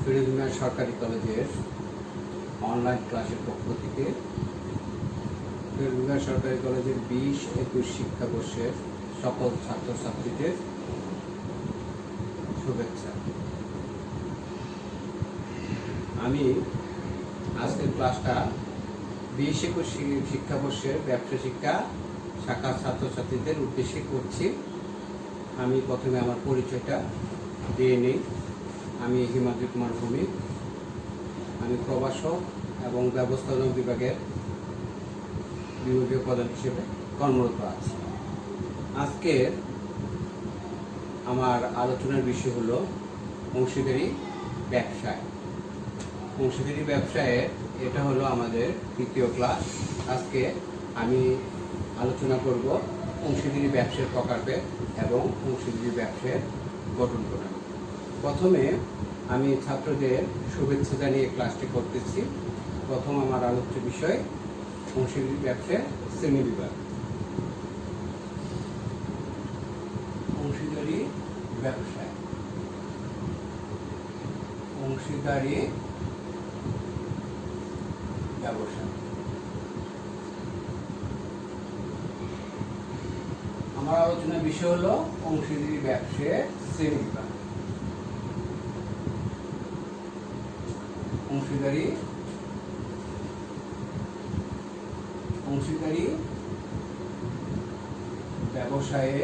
ফিরোজমিয়া সরকারি কলেজের অনলাইন ক্লাসের পক্ষ থেকে ফিরোজমিয়া সরকারি কলেজের 20-21 শিক্ষাবর্ষের সকল ছাত্রছাত্রীদের শুভেচ্ছা। আমি আজকের ক্লাসটা 20-21 শিক্ষাবর্ষের ব্যবসা শিক্ষা শাখার ছাত্রছাত্রীদের উদ্দেশ্যে করছি। আমি প্রথমে আমার পরিচয়টা দিয়ে নিই। আমি হিমাদ্রি কুমার ভৌমিক। আমি প্রভাষক এবং ব্যবস্থাপনা বিভাগের বিভাগীয় প্রধান হিসেবে কর্মরত আছি। আজকের আমার আলোচনার বিষয় হলো অংশীদারি ব্যবসায়। অংশীদারি ব্যবসায় এটা হলো আমাদের তৃতীয় ক্লাস। আজকে আমি আলোচনা করব অংশীদারি ব্যবসার প্রকারভেদ এবং অংশীদারি ব্যবসার গঠন প্রণালী। প্রথমে আমি ছাত্রদের শুভেচ্ছা জানিয়ে ক্লাসটি করতেছি। প্রথম আমার আলোচ্য বিষয় অংশীদারি ব্যবসার শ্রেণীবিভাগ। অংশীদারি ব্যবসায় অংশীদারি ব্যবসা। আমার আলোচনার বিষয় হলো অংশীদারি ব্যবসার শ্রেণীবিভাগ। অংশীদারি ব্যবসায়ে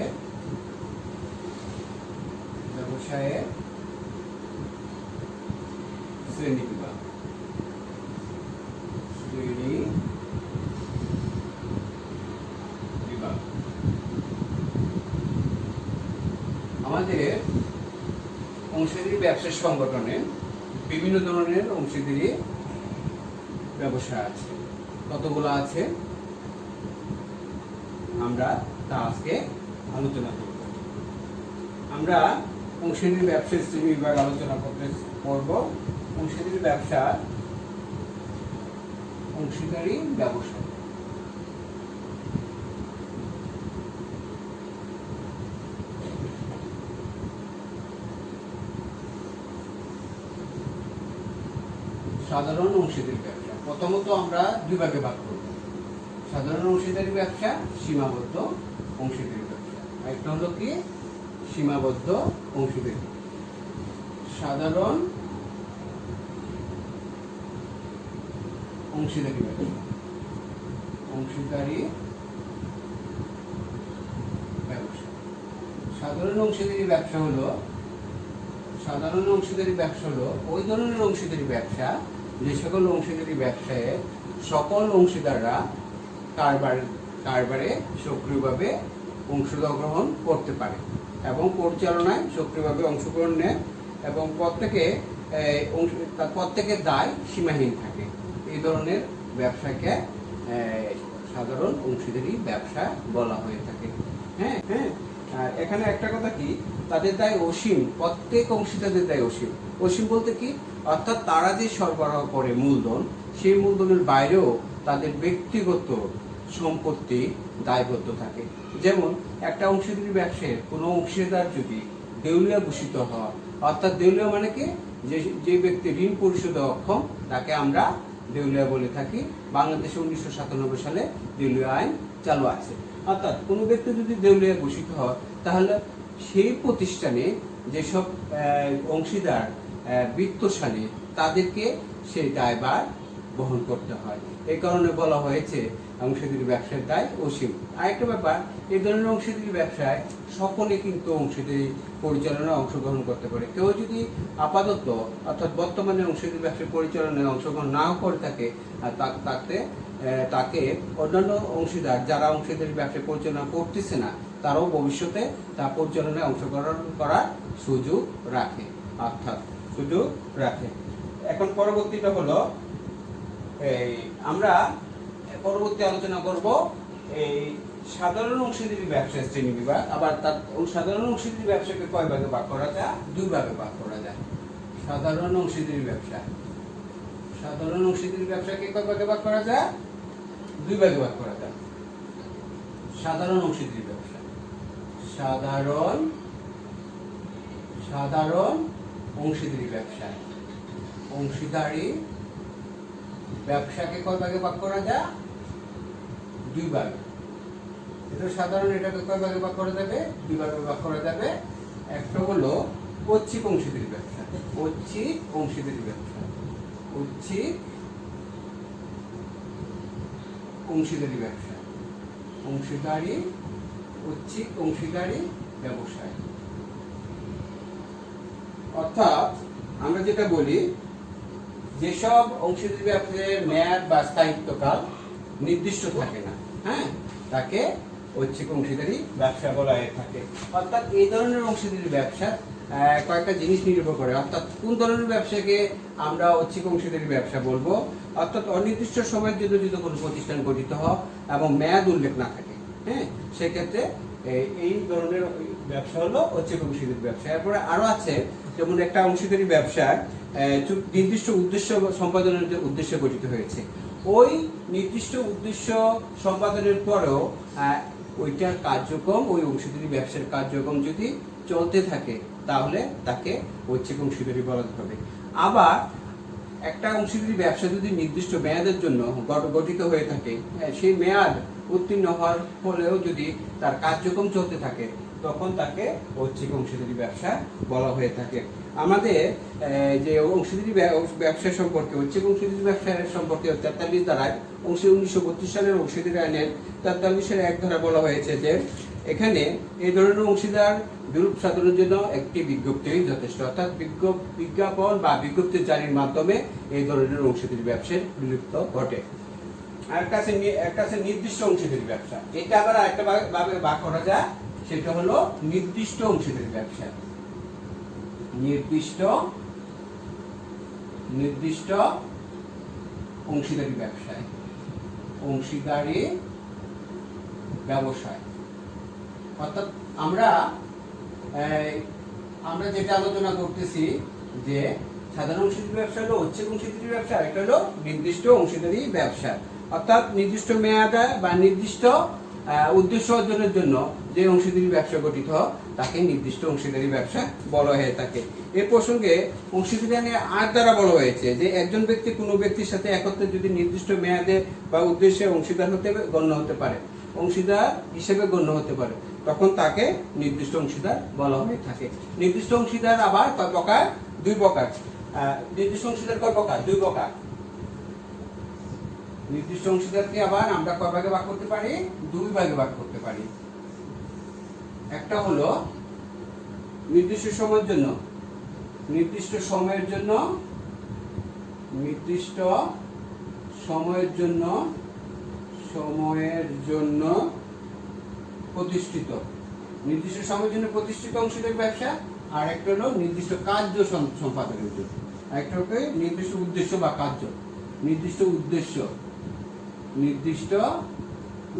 শ্রেণীবিভাগ। আমাদের অংশীদারি ব্যবসার সংগঠনে বিভিন্ন ধরনের অংশীদারি ব্যবসা আছে। কতগুলো আছে আমরা তা আজকে আলোচনা করব। আমরা অংশীদারি ব্যবসার শ্রেণী বিভাগ আলোচনা করব। অংশীদারি ব্যবসা সাধারণ অংশীদারি ব্যবসা। প্রথমত আমরা দুই ভাগে ভাগ করব, সাধারণ অংশীদারি ব্যবসা, সীমাবদ্ধ অংশীদারি ব্যবসা। একটা হলো কি সীমাবদ্ধ অংশীদারি। সাধারণ অংশীদারি ব্যবসা, সাধারণ অংশীদারি ব্যবসা হলো ওই ধরনের অংশীদারি ব্যবসা যে সকল অংশীদারি ব্যবসায় সকল অংশীদাররা কারবারে সক্রিয়ভাবে অংশগ্রহণ করতে পারে এবং পরিচালনায় সক্রিয়ভাবে অংশগ্রহণ নেয় এবং প্রত্যেকের দায় সীমাহীন থাকে। এই ধরনের ব্যবসাকে সাধারণ অংশীদারি ব্যবসা বলা হয়ে থাকে। হ্যাঁ, আর এখানে একটা কথা কি, তাদের দায় অসীম। প্রত্যেক অংশীদারদের দায় অসীম। অসীম বলতে কি, অর্থাৎ তারা যে সরবরাহ করে মূলধন, সেই মূলধনের বাইরেও তাদের ব্যক্তিগত সম্পত্তি দায়বদ্ধ থাকে। যেমন একটা অংশীদারি ব্যবসায় কোনো অংশীদার যদি দেউলিয়া ঘোষিত হয়, অর্থাৎ দেউলিয়া মানে কি, যে ব্যক্তি ঋণ পরিশোধে অক্ষম তাকে আমরা দেউলিয়া বলে থাকি। বাংলাদেশে 1997 সালে দেউলিয়া আইন চালু আছে। অর্থাৎ কোনো ব্যক্তি যদি দেউলিয়া ঘোষিত হয় তাহলে সেই প্রতিষ্ঠানে যেসব অংশীদার বিত্তশালী তাদেরকে সেই দায়ভার বহন করতে হয়। এই কারণে বলা হয়েছে অংশীদারি ব্যবসার দায় অসীম। আরেকটা ব্যাপার, এই ধরনের অংশীদারি ব্যবসায় সকলে কিন্তু অংশীদারি পরিচালনায় অংশগ্রহণ করতে পারে। কেউ যদি আপাতত অর্থাৎ বর্তমানে অংশীদারি ব্যবসার পরিচালনায় অংশগ্রহণ নাও করে থাকে, তাকে অন্যান্য অংশীদার যারা অংশীদারি ব্যবসা পরিচালনা করতেছে না তারাও ভবিষ্যতে তা পরিচালনায় অংশগ্রহণ করার সুযোগ রাখে। এখন পরবর্তীটা হলো আমরা পরবর্তী আলোচনা করব এই সাধারণ অংশীদারি ব্যবসার শ্রেণী বিভাগ। আবার তার সাধারণ অংশীদারি ব্যবসাকে কয় ভাগে ভাগ করা যায়? দুই ভাগে ভাগ করা যায়। সাধারণ অংশীদারি ব্যবসাকে কয় ভাগে ভাগ করা যায়? দুই ভাগে ভাগ করা যায়। সাধারণ অংশীদারি ব্যবসা, সাধারণ অংশীদারি ব্যবসা অংশীদারি ব্যবসাকে কয় ভাগে ভাগ করা যায়? দুই ভাগে। এটা সাধারণ, এটাকে কয় ভাগে ভাগ করা যাবে? দুই ভাগে ভাগ করা যাবে। একটা হলো ঐচ্ছিক অংশীদারি ব্যবসা, ঐচ্ছিক অংশীদারি ব্যবসা, ঐচ্ছিক অংশীদারি ব্যবসা, অংশীদারি, ঐচ্ছিক অংশীদারি ব্যবসায়। অর্থাৎ আমরা যেটা বলি, যেসব অংশীদারি ব্যবসায়ের মেয়াদ বা স্থায়িত্বকাল নির্দিষ্ট থাকে না, হ্যাঁ, তাকে ঐচ্ছিক অংশীদারি ব্যবসা বলা হয়ে থাকে। অর্থাৎ এই ধরনের অংশীদারি ব্যবসা কয়েকটা জিনিস নির্ভর করে। অর্থাৎ কোন ধরনের ব্যবসাকে আমরা ঐচ্ছিক অংশীদারি ব্যবসা বলবো? অর্থাৎ অনির্দিষ্ট সময়ের জন্য যদি কোনো প্রতিষ্ঠান গঠিত হয় এবং মেয়াদ উল্লেখ না থাকে, হ্যাঁ, সেক্ষেত্রে এই ধরনের ব্যবসা হলো ঐচ্ছিক অংশীদারি ব্যবসা। এরপরে আরো আছে, যেমন একটা অংশীদারি ব্যবসা নির্দিষ্ট উদ্দেশ্য সম্পাদনের উদ্দেশ্যে গঠিত হয়েছে। ওই নির্দিষ্ট উদ্দেশ্য সম্পাদনের পরেও ওইটার কার্যক্রম, ওই অংশীদারি ব্যবসার কার্যক্রম যদি চলতে থাকে, তাহলে তাকে ঐচ্ছিক অংশীদারি বলা হবে। আবার একটা অংশীদারি ব্যবসা যদি নির্দিষ্ট মেয়াদের জন্য গঠিত হয়ে থাকে, সেই মেয়াদ উত্তীর্ণ হওয়ার ফলেও যদি তার কার্যক্রম চলতে থাকে, তখন তাকে ঐচ্ছিক অংশীদারি ব্যবসা বলা হয়ে থাকে। আমাদের যে অংশীদারি ব্যবসা সম্পর্কে, ঐচ্ছিক অংশীদারি ব্যবসা সম্পর্কে 43 ধারায় 1932 সালের অংশীদারি আইনের 43-এর 1 ধারা বলা হয়েছে যে এখানে এই ধরনের অংশীদার বিরূপ সাধনের জন্য একটি বিজ্ঞপ্তি যথেষ্ট। অর্থাৎ বিজ্ঞাপন বা বিজ্ঞপ্তি জারির মাধ্যমে এই ধরনের অংশীদারি ব্যবসার বিলুপ্ত ঘটে। আর একটা আছে নির্দিষ্ট অংশীদারি ব্যবসা। এটা আবার আরেকটা ভাবে ভাগ করা যায়, সেটা হলো নির্দিষ্ট অংশীদারি ব্যবসা। নির্দিষ্ট অংশীদারি ব্যবসায়, অংশীদারি ব্যবসায়। অর্থাৎ আমরা যেটা আলোচনা করতেছি যে সাধারণ অংশীদারি ব্যবসা হলো ঐচ্ছিক অংশীদারি ব্যবসা, এটা হলো নির্দিষ্ট অংশীদারি ব্যবসা। অর্থাৎ নির্দিষ্ট মেয়াদে বা নির্দিষ্ট উদ্দেশ্য অর্জনের জন্য যে অংশীদারি ব্যবসা গঠিত হয়, তাকে নির্দিষ্ট অংশীদারি ব্যবসা বলা হয়ে থাকে। এ প্রসঙ্গে অংশীদারি আইনে 8 দ্বারা বলা হয়েছে যে একজন ব্যক্তি কোনো ব্যক্তির সাথে একত্রে যদি নির্দিষ্ট মেয়াদে বা উদ্দেশ্যে অংশীদার গণ্য হতে পারে, অংশীদার হিসেবে গণ্য হতে পারে, তখন তাকে নির্দিষ্ট অংশীদার বলা হয়ে থাকে। নির্দিষ্ট অংশীদার আবার কয় প্রকার? 2 প্রকার। নির্দিষ্ট অংশীদার কয় প্রকার? 2 প্রকার। নির্দিষ্ট অংশীদারকে আবার আমরা কয় ভাগে ভাগ করতে পারি? 2 ভাগে ভাগ করতে পারি। একটা হলো নির্দিষ্ট সময়ের জন্য, নির্দিষ্ট সময়ের জন্য, নির্দিষ্ট সময়ের জন্য, সময়ের জন্য প্রতিষ্ঠিত, নির্দিষ্ট সময়ের জন্য প্রতিষ্ঠিত অংশীদারি ব্যবসা। আর একটা হলো নির্দিষ্ট কার্য সম্পাদনের জন্য। একটা হলো নির্দিষ্ট উদ্দেশ্য বা কার্য, নির্দিষ্ট উদ্দেশ্য, নির্দিষ্ট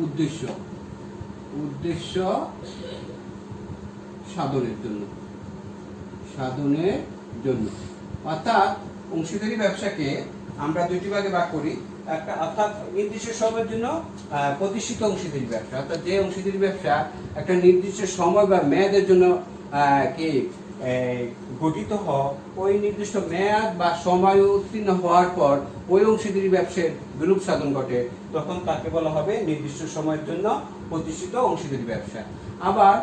উদ্দেশ্য, উদ্দেশ্য সাধনের জন্য, সাধনের জন্য। অর্থাৎ অংশীদারি ব্যবসাকে আমরা 2টি ভাগে ভাগ করি। একটা অর্থাৎ নির্দিষ্ট সময়ের জন্য প্রতিষ্ঠিত অংশীদারি ব্যবসা, অর্থাৎ যে অংশীদারি ব্যবসা একটা নির্দিষ্ট সময় বা মেয়াদের জন্য কি গঠিত হয়, ওই নির্দিষ্ট মেয়াদ বা সময় উত্তীর্ণ হওয়ার পর ওই অংশীদারি ব্যবসার বিলুপ সাধন ঘটে, তখন তাকে বলা হবে নির্দিষ্ট সময়ের জন্য প্রতিষ্ঠিত অংশীদারি ব্যবসা। আবার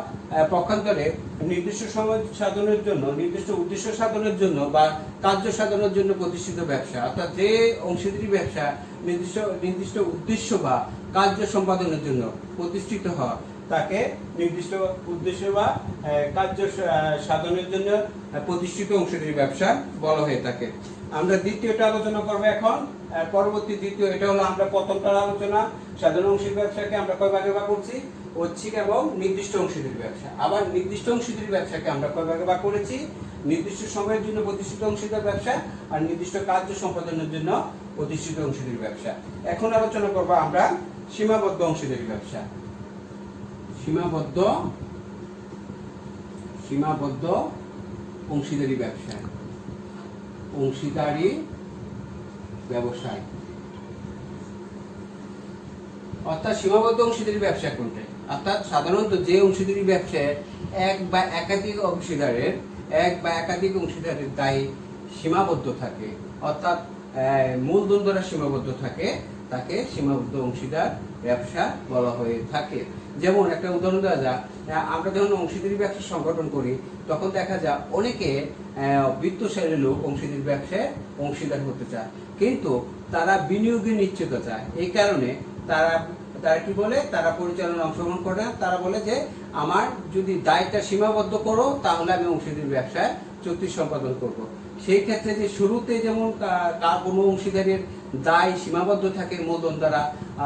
পক্ষান্তরে নির্দিষ্ট সময় সাধনের জন্য, নির্দিষ্ট উদ্দেশ্য সাধনের জন্য বা কার্য সাধনের জন্য প্রতিষ্ঠিত ব্যবসা, অর্থাৎ যে অংশীদারি ব্যবসা নির্দিষ্ট উদ্দেশ্য বা কার্য সম্পাদনের জন্য প্রতিষ্ঠিত হয়, তাকে নির্দিষ্ট উদ্দেশ্য বা কার্য সাধনের জন্য প্রতিষ্ঠিত অংশীদারি ব্যবসা বলা হয়ে থাকে। আমরা দ্বিতীয়টা আলোচনা করবো এখন। পরবর্তী দ্বিতীয়, এটা হলো আমরা প্রথমটার আলোচনা। সাধারণ অংশীদারি ব্যবসাকে আমরা কয় ভাগে ভাগ করছি? ঐচ্ছিক এবং নির্দিষ্ট অংশীদারি ব্যবসা। আবার নির্দিষ্ট অংশীদারি ব্যবসাকে আমরা কয় ভাগে ভাগ করেছি? নির্দিষ্ট সময়ের জন্য প্রতিষ্ঠিত অংশীদার ব্যবসা আর নির্দিষ্ট কার্য সম্পাদনের জন্য প্রতিষ্ঠিত অংশীদারি ব্যবসা। এখন আলোচনা করবো আমরা সীমাবদ্ধ অংশীদারি ব্যবসা। সীমাবদ্ধ অংশীদারি ব্যবসা, অংশীদারি ব্যবসায়। অর্থাৎ সীমাবদ্ধ অংশীদারি ব্যবসা কোনটা? অর্থাৎ সাধারণত যে অংশীদারি ব্যবসায় এক বা একাধিক অংশীদারের দায়ী সীমাবদ্ধ থাকে, অর্থাৎ মূলধন দ্বারা সীমাবদ্ধ থাকে, তাকে সীমাবদ্ধ অংশীদার ব্যবসা বলা হয়ে থাকে। যেমন একটা উদাহরণ দেওয়া যায়, আমরা যখন অংশীদারি ব্যবসা সংগঠন করি তখন দেখা যায় অনেকে বিত্তশালী লোক অংশীদারি ব্যবসায় অংশীদার হতে চায়, কিন্তু তারা বিনিয়োগে নিশ্চিত চায়। এই কারণে তারা তারা কি বলে, তারা পরিচালনা অংশগ্রহণ করে না। তারা বলে যে আমার যদি দায়টা সীমাবদ্ধ করো তাহলে আমি অংশীদারি ব্যবসায় চুক্তি সম্পাদন করব। সেই ক্ষেত্রে যে শুরুতে যেমন তার কোনো অংশীদারের দায় সীমাবদ্ধ থাকে মূলধন দ্বারা,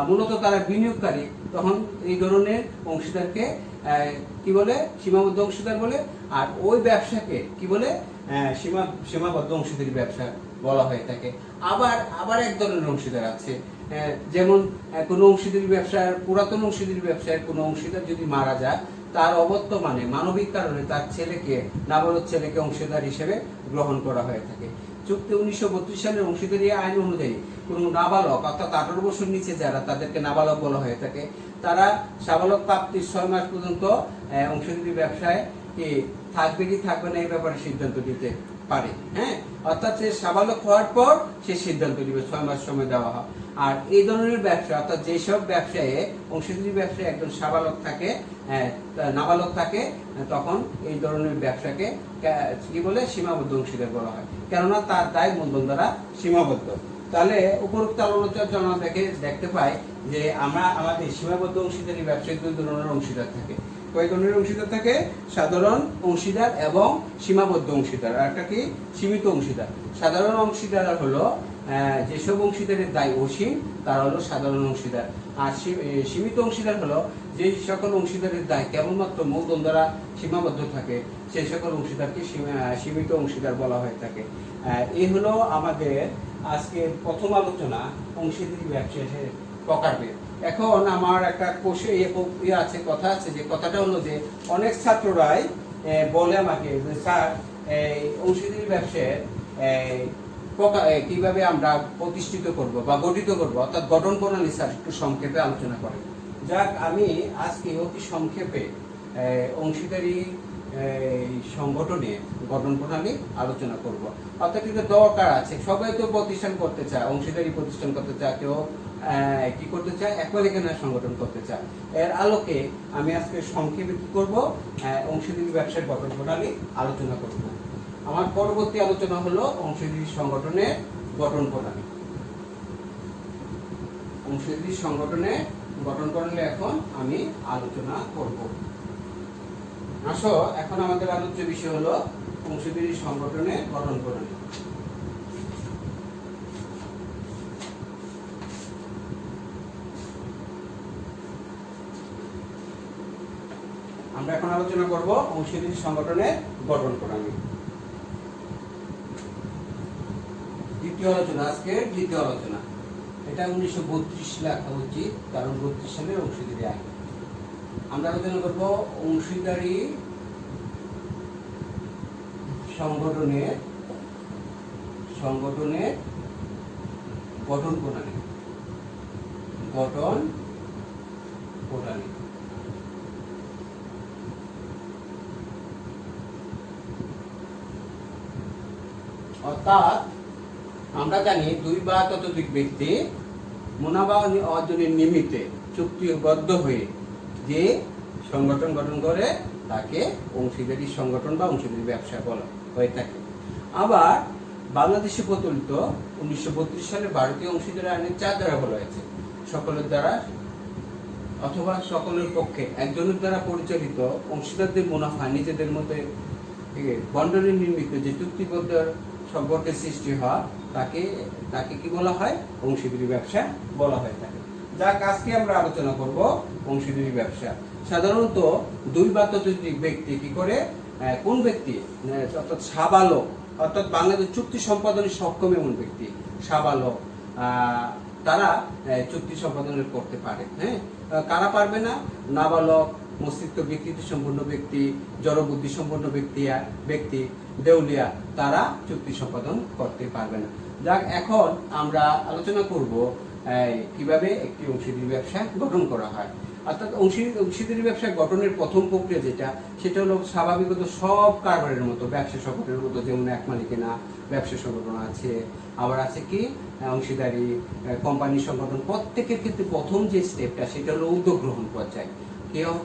মূলত তারা বিনিয়োগকারী, তখন এই ধরনের অংশীদারকে কি বলে, সীমাবদ্ধ অংশীদার বলে। আর ওই ব্যবসাকে কি বলে, সীমাবদ্ধ অংশীদারি ব্যবসা বলা হয়ে থাকে। আবার এক ধরনের অংশীদার আছে, যেমন কোনো অংশীদারি ব্যবসার, পুরাতন অংশীদারি ব্যবসার কোনো অংশীদার যদি মারা যায়, তার অবর্তমানে মানবিক কারণে তার ছেলেকে, নাবালক ছেলেকে অংশীদার হিসেবে গ্রহণ করা হয়ে থাকে। চুক্তি 1932 সালের অংশীদারি আইন অনুযায়ী কোনো নাবালক, অর্থাৎ 18 বছর নিচে যারা, তাদেরকে নাবালক বলা হয়ে থাকে, তারা সাবালক প্রাপ্তির 6 মাস পর্যন্ত অংশীদারি ব্যবসায় থাকবে কি থাকবে না এই ব্যাপারে সিদ্ধান্ত নিতে পারে। হ্যাঁ, অর্থাৎ সে সাবালক হওয়ার পর সে সিদ্ধান্ত নিবে, 6 মাস সময় দেওয়া হয়। আর এই ধরনের ব্যবসা, অর্থাৎ যেসব ব্যবসায় অংশীদারি ব্যবসায় একজন সাবালক থাকে, নাবালক থাকে, তখন এই ধরনের ব্যবসাকে কি বলে, সীমাবদ্ধ অংশীদার বলা হয়, কেননা তার দায় মূলধন দ্বারা সীমাবদ্ধ। তাহলে উপরোক্ত আলোচনা দেখতে পাই যে আমরা আমাদের সীমাবদ্ধ অংশীদারি ব্যবসায় 2 ধরনের অংশীদার থাকে। কয় ধরনের অংশীদার থাকে? সাধারণ অংশীদার এবং সীমাবদ্ধ অংশীদার। আর একটা কি? সীমিত অংশীদার। সাধারণ অংশীদার হলো যেসব অংশীদারের দায় অসীম, তারা হলো সাধারণ অংশীদার। আর সীমিত অংশীদার হলো যে সকল অংশীদারের দায় কেবলমাত্র মূলধন দ্বারা সীমাবদ্ধ থাকে, সেই সকল অংশীদারকে সীমিত অংশীদার বলা হয়ে থাকে। এই হলো আমাদের আজকের প্রথম আলোচনা, অংশীদারি ব্যবসায়ের প্রকারভেদ। এখন আমার একটা আছে, কথা আছে, যে কথাটা হলো যে অনেক ছাত্ররাই বলে আমাকে যে স্যার, অংশীদারি ব্যবসায় কিভাবে আমরা প্রতিষ্ঠিত করব বা গঠিত করব, অর্থাৎ গঠন প্রণালী স্যার একটু সংক্ষেপে আলোচনা করেন। যাক, আমি আজকে অতি সংক্ষেপে অংশীদারি সংগঠনে গঠন প্রণালী আলোচনা করব। অর্থাৎ কিন্তু দরকার আছে, সবাই তো প্রতিষ্ঠান করতে চায়, অংশীদারি প্রতিষ্ঠান করতে চায়, কেউ কি করতে চায়, একমালিকানা সংগঠন করতে চায়। এর আলোকে আমি আজকে সংক্ষেপে কি করব, অংশীদারি ব্যবসার গঠন প্রণালী আলোচনা করব। আমার পরবর্তী আলোচনা হলো অংশীদারি সংগঠনের গঠন প্রণালী। অংশীদারি সংগঠনের গঠন প্রণালী এখন আমি আলোচনা করব। আসো, এখন আমাদের আলোচ্য বিষয় হলো অংশীদারি সংগঠনের গঠন প্রণালী। আমরা এখন আলোচনা করব অংশীদারি সংগঠনের গঠন প্রণালী। দ্বিতীয় আলোচনা, আজকের দ্বিতীয় আলোচনা। এটা 1932 লেখা উচিত, কারণ 32 সালের অংশীদারি আইন। আমরা আলোচনা করব অংশীদারি সংগঠনের গঠন প্রণালী। গঠন প্রণালী অর্থাৎ আমরা জানি 2 বা ততোধিক ব্যক্তি মুনাফা অর্জনের নিমিত্তে চুক্তিবদ্ধ হয়ে যে সংগঠন গঠন করে তাকে অংশীদারি সংগঠন বা অংশীদারি ব্যবসা বলা হয়ে থাকে। আবার বাংলাদেশে প্রচলিত 1932 সালের ভারতীয় অংশীদারি আইনের 4 ধারা বলা হয়েছে, সকলের দ্বারা অথবা সকলের পক্ষে একজনের দ্বারা পরিচালিত অংশীদারদের মুনাফা নিজেদের মধ্যে বন্টনের নিমিত্ত যে চুক্তিবদ্ধ সম্পর্কের সৃষ্টি হয় তাকে কি বলা হয়? অংশীদারি ব্যবসা বলা হয়ে থাকে। যাক, আজকে আমরা আলোচনা করব অংশীদারি ব্যবসা। সাধারণত 2 বা ততোধিক ব্যক্তি কি করে, কোন ব্যক্তি, অর্থাৎ সাবালক, অর্থাৎ বাংলাদেশ চুক্তি সম্পাদনে সক্ষম এমন ব্যক্তি, সাবালক, তারা চুক্তি সম্পাদন করতে পারে। হ্যাঁ, কারা পারবে না? নাবালক, মস্তিষ্ক বিকৃতি সম্পন্ন ব্যক্তি, জড়বুদ্ধি সম্পন্ন ব্যক্তি, দেউলিয়া, তারা চুক্তি সম্পাদন করতে পারবে না। যাক, এখন আমরা আলোচনা করব কিভাবে একটি অংশীদারি ব্যবসা গঠন করা হয়। অর্থাৎ অংশীদারি ব্যবসা গঠনের প্রথম প্রক্রিয়া যেটা, সেটা হলো স্বাভাবিকত সব কারবারের মতো, ব্যবসা সংগঠনের মতো, যেমন এক মালিকানা ব্যবসা সংগঠন আছে, আবার আছে কি অংশীদারি কোম্পানি সংগঠন। প্রত্যেকের ক্ষেত্রে প্রথম যে স্টেপটা সেটা হলো উদ্যোগ গ্রহণ পর্যায়।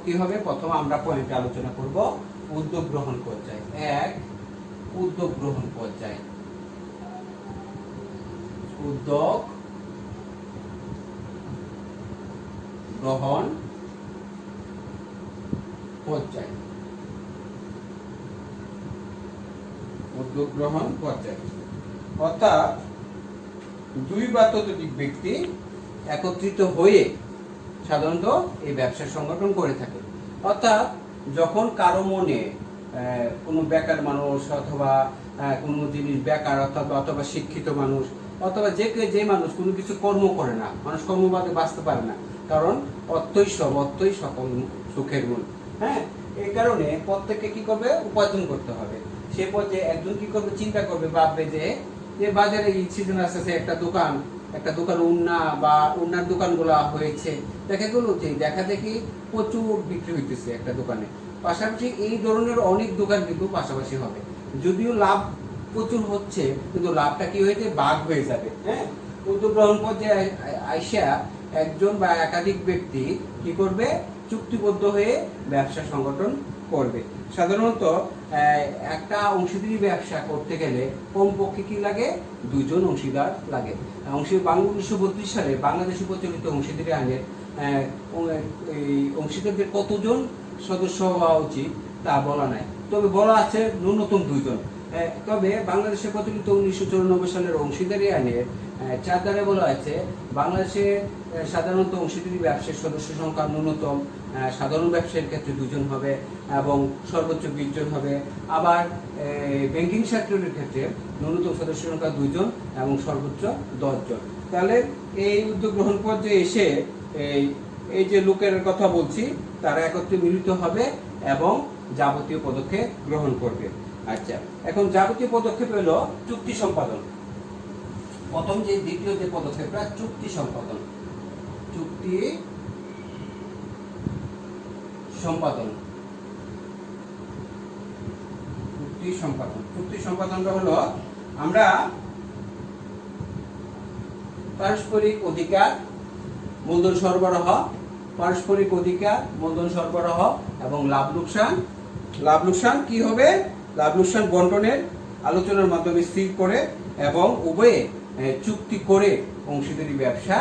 কি হবে, প্রথম আমরা পয়েন্টে আলোচনা করব উদ্যোগ গ্রহণ পর্যায়। এক, উদ্যোগ গ্রহণ পর্যায়। উদ্যোগ গ্রহণ পর্যায়। উদ্যোগ গ্রহণ পর্যায় অর্থাৎ দুই বা ততোধিক ব্যক্তি একত্রিত হয়ে সাধারণত এই ব্যবসা সংগঠন করে থাকে। অর্থাৎ যখন কারো মনে কোনো বেকার মানুষ অথবা কোনো জিনিস বেকার অথবা শিক্ষিত মানুষ অথবা যে মানুষ কোনো কিছু কর্ম করে না, মানুষ কর্মবাদে বাঁচতে পারে না, কারণ অর্থই সকল সুখের মূল। হ্যাঁ, এই কারণে প্রত্যেককে কি করবে, উপার্জন করতে হবে। সে পর্যায়ে একজন কি করবে, চিন্তা করবে, ভাববে যে বাজারে এই সিজন আসতেছে, একটা দোকান উন্না বা উন্নার দোকানগুলো হয়েছে, দেখা দেখি প্রচুর বিক্রি হইতেছে একটা দোকানে। পাশাপাশি এই ধরনের অনেক দোকান কিন্তু পাশাপাশি হবে, যদিও লাভ প্রচুর হচ্ছে, কিন্তু লাভটা কি হয়েছে, ভাগ হয়ে যাবে। হ্যাঁ, উদ্যোগ গ্রহণ পর্যায়ে আইসা একজন বা একাধিক ব্যক্তি কি করবে, চুক্তিবদ্ধ হয়ে ব্যবসা সংগঠন করবে। সাধারণত একটা অংশীদারি ব্যবসা করতে গেলে কমপক্ষে কি লাগে, দুজন অংশীদার লাগে। 1932 সালে বাংলাদেশে প্রচলিত অংশীদারি আইনের অংশীদারদের কতজন সদস্য হওয়া উচিত তা বলা নাই, তবে বলা আছে ন্যূনতম 2 জন। তবে বাংলাদেশে প্রচলিত 1994 সালের অংশীদারি আইনের 4 ধারায় বলা আছে, বাংলাদেশে সাধারণত অংশীদারি ব্যবসার সদস্য সংখ্যা ন্যূনতম সাধারণ ব্যবসায়ের ক্ষেত্রে 2 জন হবে এবং সর্বোচ্চ 20 জন হবে। আবার ব্যাংকিং সেক্টরের ক্ষেত্রে ন্যূনতম সদস্য সংখ্যা 2 জন এবং সর্বোচ্চ 10 জন। তাহলে এই উদ্যোগ গ্রহণ পর্যায়ে এসে এই যে লোকের কথা বলছি, তারা একত্রে মিলিত হবে এবং যাবতীয় পদক্ষেপ গ্রহণ করবে। আচ্ছা, এখন যাবতীয় পদক্ষেপ হলো চুক্তি সম্পাদন। প্রথম দ্বিতীয় যে পদক্ষেপটা, চুক্তি সম্পাদন। চুক্তি সম্পাদনটা হলো আমরা পারস্পরিক অধিকার, মূলধন সরবরাহ এবং লাভ লোকসান কি হবে, লাভ লোকসান বন্টনের আলোচনার মাধ্যমে স্থির করে এবং উভয়ে চুক্তি করে অংশীদারি ব্যবসা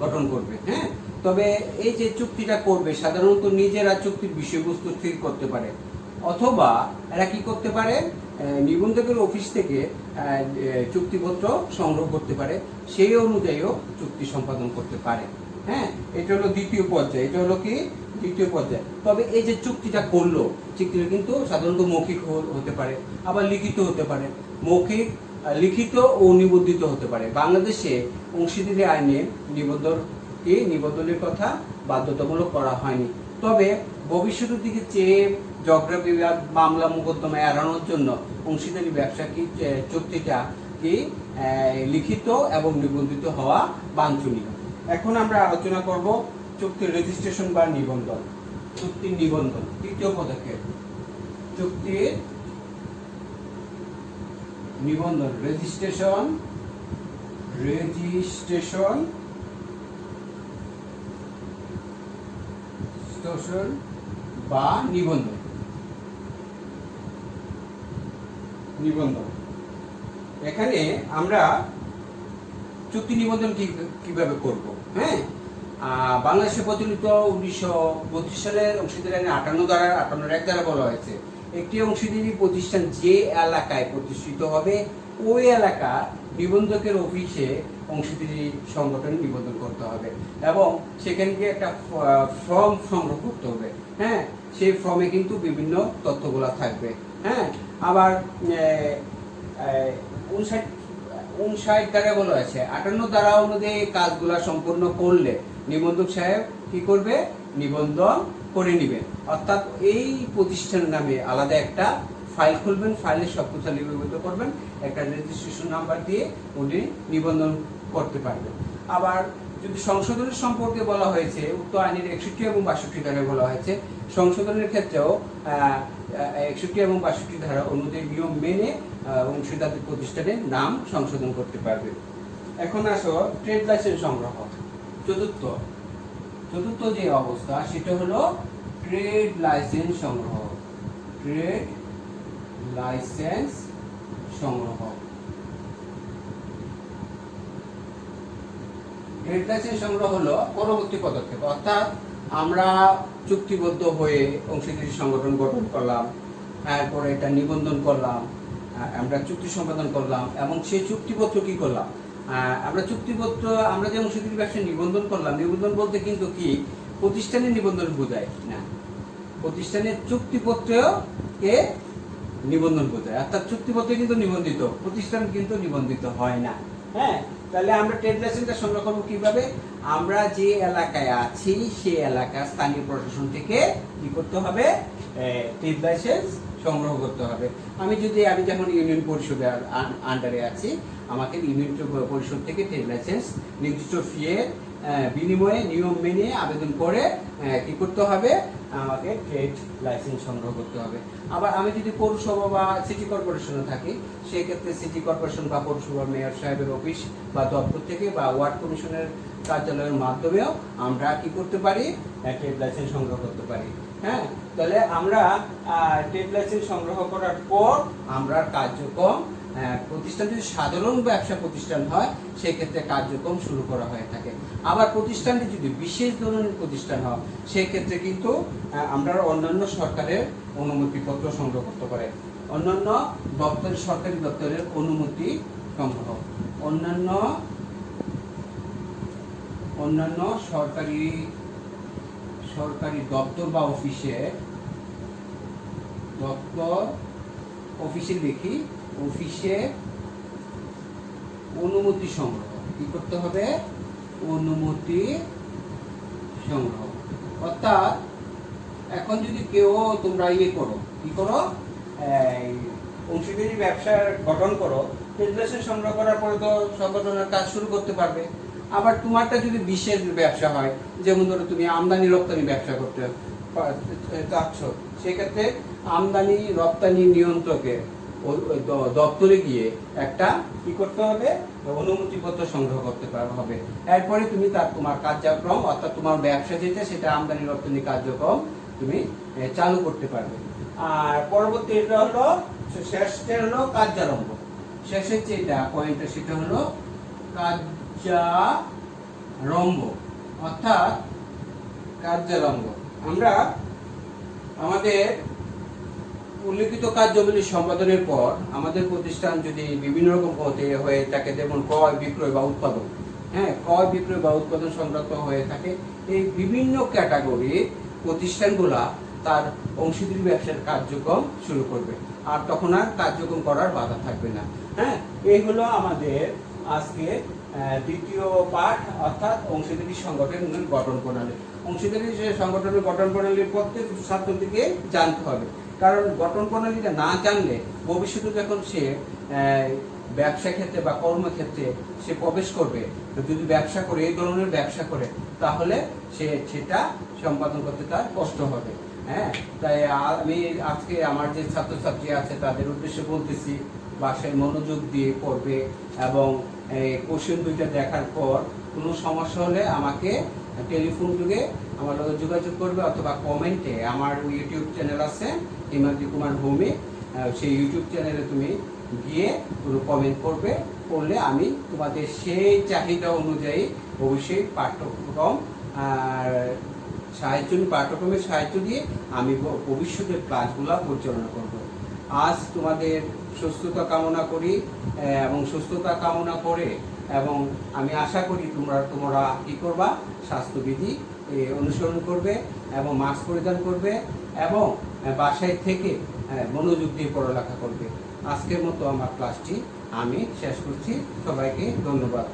গঠন করবে। হ্যাঁ, তবে এই যে চুক্তিটা করবে, সাধারণত নিজেরা চুক্তির বিষয়বস্তু স্থির করতে পারে, অথবা এরা কি করতে পারে, নিবন্ধকের অফিস থেকে চুক্তিপত্র সংগ্রহ করতে পারে, সেই অনুযায়ীও চুক্তি সম্পাদন করতে পারে। হ্যাঁ, এটা হলো দ্বিতীয় পর্যায়ে। তবে এই যে চুক্তিটা করলো, চুক্তিটা কিন্তু সাধারণত মৌখিক হতে পারে, আবার লিখিত হতে পারে। মৌখিক, লিখিত ও নিবন্ধিত হতে পারে। বাংলাদেশে অংশীদারি আইনে নিবন্ধনের কথা বাধ্যতামূলক করা হয়নি, তবে ভবিষ্যতের দিকে চেয়ে ঝগড়া বিবাদ, মামলা মোকদ্দমা এড়ানোর জন্য অংশীদারি ব্যবসা চুক্তিটা লিখিত এবং নিবন্ধিত হওয়া বাঞ্ছনীয়। এখন আমরা আলোচনা করব চুক্তির রেজিস্ট্রেশন বা নিবন্ধন। চুক্তির নিবন্ধন তৃতীয় পদক্ষেপ। চুক্তির নিবন্ধন, রেজিস্ট্রেশন বা নিবন্ধন। এখানে আমরা চুক্তি নিবন্ধন কিভাবে করব। হ্যাঁ, বাংলাদেশে প্রচলিত 1932 সালের অংশীদারি আইনের 58 ধারা বলা হয়েছে, একটি অংশীদারি প্রতিষ্ঠান যে এলাকায় প্রতিষ্ঠিত হবে ওই এলাকা নিবন্ধকের অফিসে অংশীদারি সংগঠন নিবন্ধন করতে হবে এবং সেখানে গিয়ে একটা ফর্ম সংগ্রহ করতে হবে। হ্যাঁ, সেই ফর্মে কিন্তু বিভিন্ন তথ্যগুলো থাকবে। হ্যাঁ, আবার 59 ধারা বলা আছে, 58 ধারা অনুযায়ী কাজগুলা সম্পূর্ণ করলে নিবন্ধক সাহেব কি করবে, নিবন্ধন করে নেবেন। অর্থাৎ এই প্রতিষ্ঠানের নামে আলাদা একটা ফাইল খুলবেন, ফাইলে সবকিছু লিপিবদ্ধ করবেন, একটা রেজিস্ট্রেশন নাম্বার দিয়ে উনি নিবন্ধন করতে পারবেন। আবার যদি সংশোধনের সম্পর্কে বলা হয়েছে, উক্ত আইনের 61 এবং 62 ধারায় বলা হয়েছে, সংশোধনের ক্ষেত্রেও 61 এবং 62 ধারা অনুযায়ী নিয়ম মেনে অংশীদারদের প্রতিষ্ঠানের নাম সংশোধন করতে পারবে। এখন আসো ট্রেড লাইসেন্স সংগ্রহ। চতুর্থ যে অবস্থা সেটা হলো ট্রেড লাইসেন্স সংগ্রহ। ট্রেড লাইসেন্স সংগ্রহ। ট্রেড লাইসেন্স সংগ্রহ হলো পরবর্তী পদক্ষেপ, অর্থাৎ আমরা চুক্তিবদ্ধ হয়ে অংশীদারি সংগঠন গঠন করলাম, এরপরে এটা নিবন্ধন করলাম, আমরা চুক্তি সম্পাদন করলাম এবং সেই চুক্তিপত্র কি করলাম, আমরা যে অংশীদারি ব্যবসা নিবন্ধন করলাম, নিবন্ধন বলতে কিন্তু কি প্রতিষ্ঠানের নিবন্ধন বোঝায় না, প্রতিষ্ঠানের চুক্তিপত্রকে নিবন্ধন বোঝায়, অর্থাৎ চুক্তিপত্র কিন্তু নিবন্ধিত, প্রতিষ্ঠান কিন্তু নিবন্ধিত হয় না। হ্যাঁ, তাহলে আমরা ট্রেড লাইসেন্সটা সংগ্রহ করবো কিভাবে? আমরা যে এলাকায় আছি সেই এলাকা স্থানীয় প্রশাসন থেকে কি করতে হবে? ট্রেড লাইসেন্স সংগ্রহ করতে হবে। আমি যেমন ইউনিয়ন পরিষদের আন্ডারে আছি, আমাকে ইউনিয়ন পরিষদ থেকে ট্রেড লাইসেন্স নির্দিষ্ট ফিয়ের বিনিময়ে নিয়ম মেনে আবেদন করে কি করতে হবে? আমাকে ট্রেড লাইসেন্স সংগ্রহ করতে হবে। আবার আমি যদি পৌরসভা বা সিটি কর্পোরেশনে থাকি, সেক্ষেত্রে সিটি কর্পোরেশন বা পৌরসভা মেয়র সাহেবের অফিস বা দপ্তর থেকে বা ওয়ার্ড কমিশনের কার্যালয়ের মাধ্যমেও আমরা কি করতে পারি? ট্রেড লাইসেন্স সংগ্রহ করতে পারি। হ্যাঁ, তাহলে আমরা ট্রেড লাইসেন্স সংগ্রহ করার পর আমরা কার্যক্রম, প্রতিষ্ঠান যদি সাধারণ ব্যবসা প্রতিষ্ঠান হয় সেক্ষেত্রে কার্যক্রম শুরু করা হয়ে থাকে। আবার প্রতিষ্ঠানটি যদি বিশেষ ধরনের প্রতিষ্ঠান হয় সেক্ষেত্রে কিন্তু আমরা অন্যান্য সরকারের অনুমতিপত্র সংগ্রহ করতে পারি। অন্যান্য সরকারি দপ্তরের অনুমতি সংগ্রহ, অন্যান্য সরকারি দপ্তর বা অফিসে দেখি অফিসে অনুমতি সংগ্রহ। কি করতে হবে? অনুমতি সংগ্রহ। অর্থাৎ এখন যদি কেউ তোমরা কি করো অংশীদারি ব্যবসা গঠন করো, ট্রেড লাইসেন্স সংগ্রহ করার পরে তো সংগঠনের কাজ শুরু করতে পারবে। আবার তোমারটা যদি বিশেষ ব্যবসা হয়, যেমন ধরো তুমি আমদানি রপ্তানি ব্যবসা করতে চাচ্ছ, সেক্ষেত্রে আমদানি রপ্তানি নিয়ন্ত্রকের দপ্তরে গিয়ে একটা কি করতে হবে? অনুমতিপত্র সংগ্রহ করতে হবে। এরপরে তুমি তোমার কার্যক্রম, অর্থাৎ তোমার ব্যবসা যেটা সেটা আমদানি রপ্তানি কার্যক্রম তুমি চালু করতে পারবে। আর পরবর্তী এটা হলো শেষটা হলো কার্যারম্ভ। শেষের যেটা পয়েন্টটা সেটা হলো কার্যারম্ভ, অর্থাৎ কার্যারম্ভ। আমরা আমাদের উল্লিখিত কার্যাবলী সম্পাদনের পর আমাদের প্রতিষ্ঠান যদি বিভিন্ন রকম পথে হয়ে থাকে, যেমন ক্রয় বিক্রয় বা উৎপাদন, ক্রয় বিক্রয় বা উৎপাদন সংক্রান্ত হয়ে থাকে, এই বিভিন্ন ক্যাটাগরির প্রতিষ্ঠানগুলা তার অংশীদারি ব্যবসার কার্যক্রম শুরু করবে, আর তখন আর কার্যক্রম করার বাধা থাকবে না। এই হলো আমাদের আজকে দ্বিতীয় পাঠ, অর্থাৎ অংশীদারি সংগঠনের গঠন প্রণালী। অংশীদারি সংগঠনের গঠন প্রণালীর প্রত্যেক ছাত্রটিকে জানতে হবে, কারণ গঠন প্রণালীটা না জানলে ভবিষ্যতে যখন সে ব্যবসা ক্ষেত্রে বা কর্মক্ষেত্রে সে প্রবেশ করবে, যদি ব্যবসা করে, এই ধরনের ব্যবসা করে, তাহলে সেটা সম্পাদন করতে তার কষ্ট হবে। তাই আমি আজকে আমার যে ছাত্রছাত্রী আছে তাদের উদ্দেশ্যে বলতেছি, বাসায় মনোযোগ দিয়ে পড়বে এবং কোশ্চেন দুইটা দেখার পর কোনো সমস্যা হলে আমাকে টেলিফোন যুগে আমার লগে যোগাযোগ করবে, অথবা কমেন্টে আমার ইউটিউব চ্যানেল আছে হিমাদ্রি কুমার ভৌমিক, সেই ইউটিউব চ্যানেলে তুমি গিয়ে কোনো কমেন্ট করলে আমি তোমাদের সেই চাহিদা অনুযায়ী অবশ্যই পাঠ্যক্রমের সাহায্য দিয়ে আমি ভবিষ্যতের ক্লাসগুলো পরিচালনা করব। আজ তোমাদের সুস্থতা কামনা করি এবং সুস্থতা কামনা করে, এবং আমি আশা করি তোমরা কি করবা? স্বাস্থ্যবিধি অনুসরণ করবে এবং মাস্ক পরিধান করবে এবং বাসায় থেকে মনোযোগ দিয়ে পড়ালেখা করবে। আজকের মতো আমার ক্লাসটি আমি শেষ করছি। সবাইকে ধন্যবাদ।